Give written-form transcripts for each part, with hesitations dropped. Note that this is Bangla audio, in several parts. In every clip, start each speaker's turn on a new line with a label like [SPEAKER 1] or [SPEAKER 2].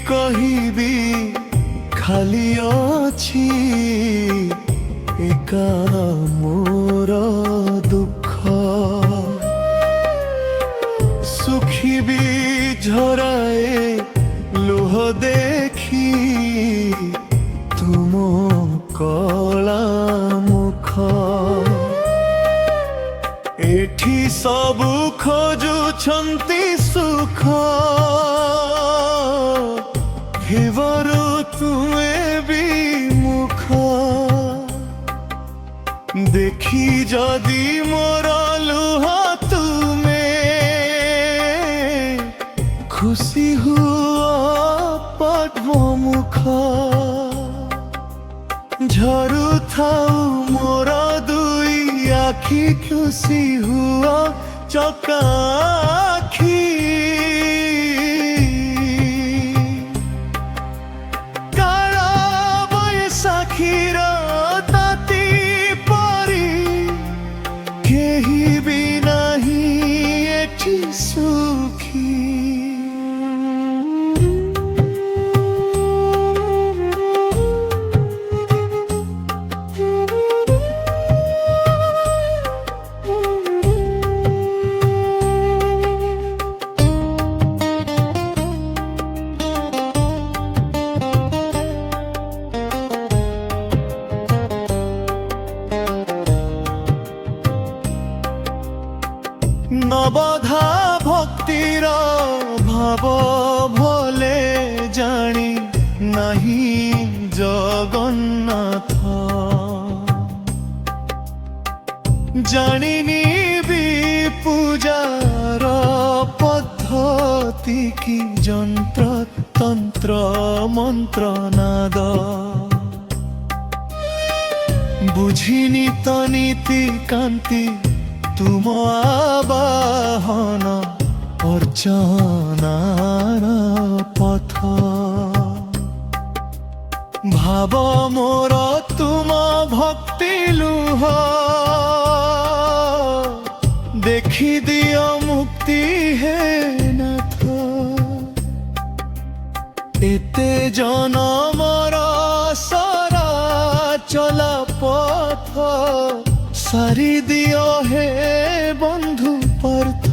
[SPEAKER 1] କହିବି ଖାଲି ଅଛି ଏକା ମୋର ଦୁଃଖ ଶୁଖିବି ଝରାଏ ଲୁହ ଦେଖି ତୁମ କଳା ମୁଖ ଏଠି ସବୁ ଖୋଜୁଛନ୍ତି ସୁଖ ହେବାରୁ ତୁମେ ବିମୁଖ ଦେଖି ଯଦି ମୋର ଲୁହ ତୁମେ ଖୁସି ହୁଅ ପଦ୍ମମୁଖ ଝରୁଥାଉ ମୋର ଦୁଇ ଆଖି ଖୁସି ହୁଅ ଚକାଖି କାଳ ବୈଶାଖୀର ତାତି ପରି କେହି ବି ନାହିଁ ଏଠି ସୁଖୀ নবধা ভক্তির ভাব ভোলে জানি নাহি জগন্নাথ জানিনি বি পূজার পদ্ধতি কি যন্ত্র তন্ত্র মন্ত্রনাদ বুঝিনি তো নীতি কান্তি তুম আবাহন অর্চনার পথ ভাব মোর তুম ভক্তি লুহ দেখি দিও মুক্তি হে নাথ এতে জনমর সরা চলা পথ সারি দিও হে বন্ধু পার্থ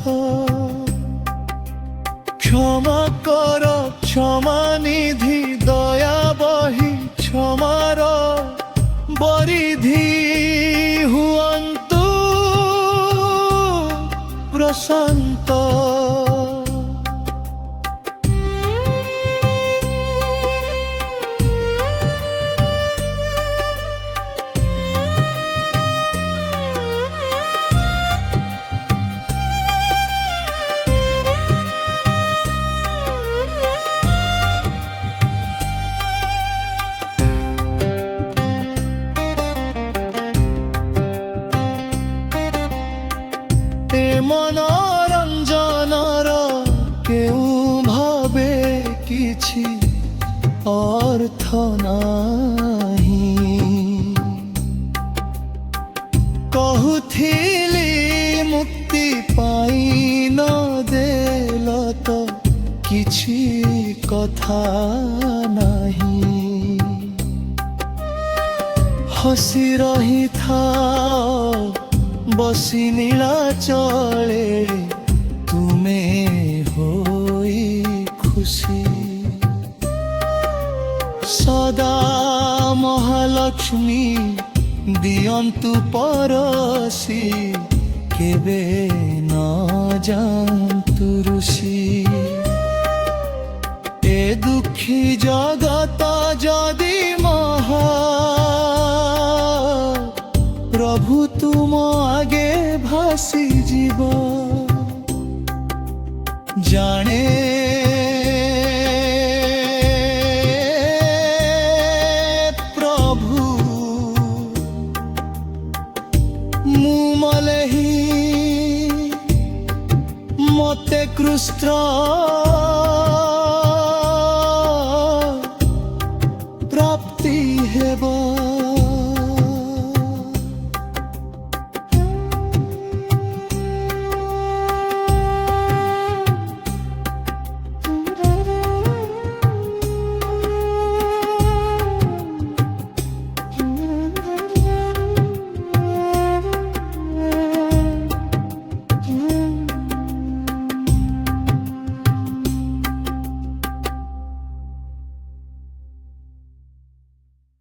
[SPEAKER 1] ক্ষমা কর ক্ষমা নিধি দয়া বহি ক্ষমার বরিধি হুয়ন্তু প্রশান্ত মনোরঞ্জনর কেউ ভাবে কিছু অর্থ নাহি কহুথিলি মুক্তি পাই ন দেল তো কিছু কথা নাহি হসি রহিথাও বসি নীলাচলে তুমে হই খুশি সদা মহালক্ষ্মী দিয়ন্তু পরশি কেবে ন জান্তু ঋষি এ দুঃখী জগত যদি মহা প্রভু তুম আগে ভাসি জীব জানে প্রভু মু মলেহি মতে কৃষ্ণ